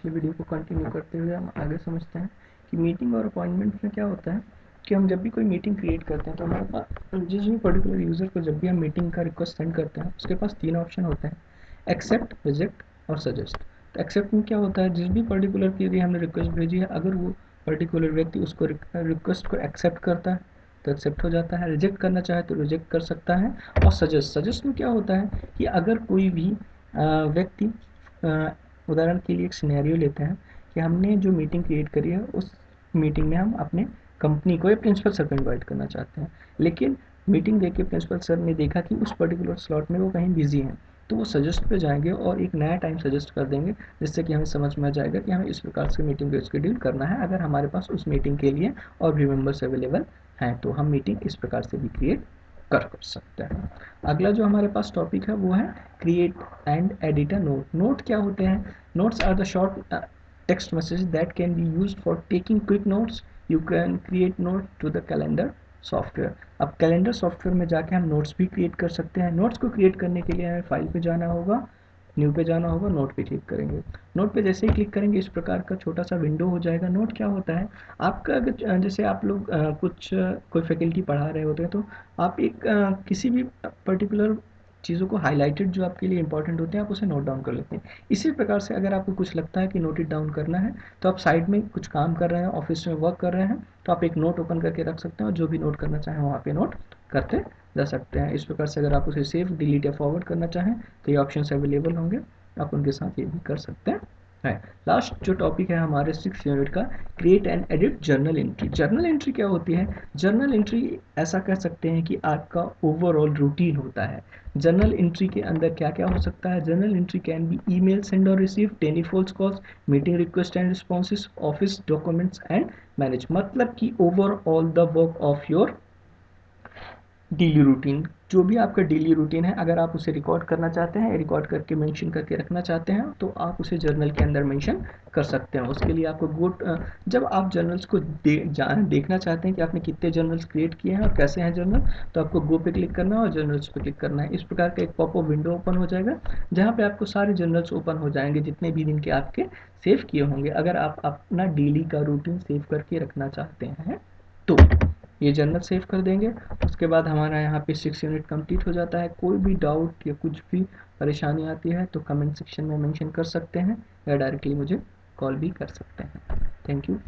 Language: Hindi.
पिछले वीडियो को कंटिन्यू करते हुए हम आगे समझते हैं कि मीटिंग और अपॉइंटमेंट में क्या होता है कि हम जब भी कोई मीटिंग क्रिएट करते हैं तो हमारे पास जिस भी पर्टिकुलर यूज़र को जब भी हम मीटिंग का रिक्वेस्ट सेंड करते हैं उसके पास 3 ऑप्शन होते हैं, एक्सेप्ट, रिजेक्ट और सजेस्ट। तो एक्सेप्ट में क्या होता है, जिस भी पर्टिकुलर के लिए हमने रिक्वेस्ट भेजी है अगर वो पर्टिकुलर व्यक्ति उसको रिक्वेस्ट को एक्सेप्ट करता है तो एक्सेप्ट हो जाता है, रिजेक्ट करना चाहे तो रिजेक्ट कर सकता है। और सजेस्ट में क्या होता है कि अगर कोई भी व्यक्ति उदाहरण के लिए एक सिनेरियो लेते हैं कि हमने जो मीटिंग क्रिएट करी है उस मीटिंग में हम अपने कंपनी को या प्रिंसिपल सर को इनवाइट करना चाहते हैं, लेकिन मीटिंग देख के प्रिंसिपल सर ने देखा कि उस पर्टिकुलर स्लॉट में वो कहीं बिजी हैं, तो वो सजेस्ट पे जाएंगे और एक नया टाइम सजेस्ट कर देंगे जिससे कि हमें समझ में आ जाएगा कि हमें इस प्रकार से मीटिंग को शेड्यूल करना है। अगर हमारे पास उस मीटिंग के लिए और भी मेंबर्स अवेलेबल हैं तो हम मीटिंग इस प्रकार से भी क्रिएट कर सकते हैं। अगला जो हमारे पास टॉपिक है वो है create and edit a note. Note क्या होते हैं? Notes are the short text message that can be used for taking quick notes. You can create note to the calendar software. अब कैलेंडर सॉफ्टवेयर में जाके हम नोट्स भी क्रिएट कर सकते हैं। नोट्स को क्रिएट करने के लिए हमें फाइल पे जाना होगा, न्यू पे जाना होगा, नोट पे क्लिक करेंगे। नोट पे जैसे ही क्लिक करेंगे इस प्रकार का छोटा सा विंडो हो जाएगा। नोट क्या होता है, आपका अगर जैसे आप लोग कोई फैकल्टी पढ़ा रहे होते हैं तो आप एक किसी भी पर्टिकुलर चीज़ों को हाईलाइटेड जो आपके लिए इंपॉर्टेंट होते हैं आप उसे नोट डाउन कर लेते हैं। इसी प्रकार से अगर आपको कुछ लगता है कि नोट इट डाउन करना है तो आप साइड में कुछ काम कर रहे हैं, ऑफिस में वर्क कर रहे हैं, तो आप एक नोट ओपन करके रख सकते हैं और जो भी नोट करना चाहें वहाँ पे नोट करते जा सकते हैं। इस प्रकार से अगर आप उसे सेव, डिलीट या फॉरवर्ड करना चाहें तो ये ऑप्शंस अवेलेबल होंगे, आप उनके साथ ये भी कर सकते हैं। लास्ट जो टॉपिक है हमारे 6 यूनिट का, create and edit journal entry. Journal entry क्या होती है? जर्नल एंट्री ऐसा कह सकते हैं कि आपका ओवरऑल रूटीन होता है। जर्नल एंट्री के अंदर क्या क्या हो सकता है? Journal entry can be email send और receive, telephone calls, meeting request and responses, office documents and manage. मतलब कि overall the work of your daily routine, जो भी आपका डेली रूटीन है अगर आप उसे रिकॉर्ड करना चाहते हैं, रिकॉर्ड करके मेंशन करके रखना चाहते हैं तो आप उसे जर्नल के अंदर मेंशन कर सकते हैं। उसके लिए आपको जब आप जर्नल्स को देखना चाहते हैं कि आपने कितने जर्नल्स क्रिएट किए हैं और कैसे हैं जर्नल, तो आपको गो पे क्लिक करना है और जर्नल्स पे क्लिक करना है। इस प्रकार का एक पॉपअप विंडो ओपन हो जाएगा जहाँ पे आपको सारे जर्नल्स ओपन हो जाएंगे जितने भी दिन के आपके सेव किए होंगे। अगर आप अपना डेली का रूटीन सेव करके रखना चाहते हैं तो ये जर्नल सेव कर देंगे। उसके बाद हमारा यहाँ पे 6 यूनिट कंप्लीट हो जाता है। कोई भी डाउट या कुछ भी परेशानी आती है तो कमेंट सेक्शन में मेंशन कर सकते हैं या डायरेक्टली मुझे कॉल भी कर सकते हैं। Thank you.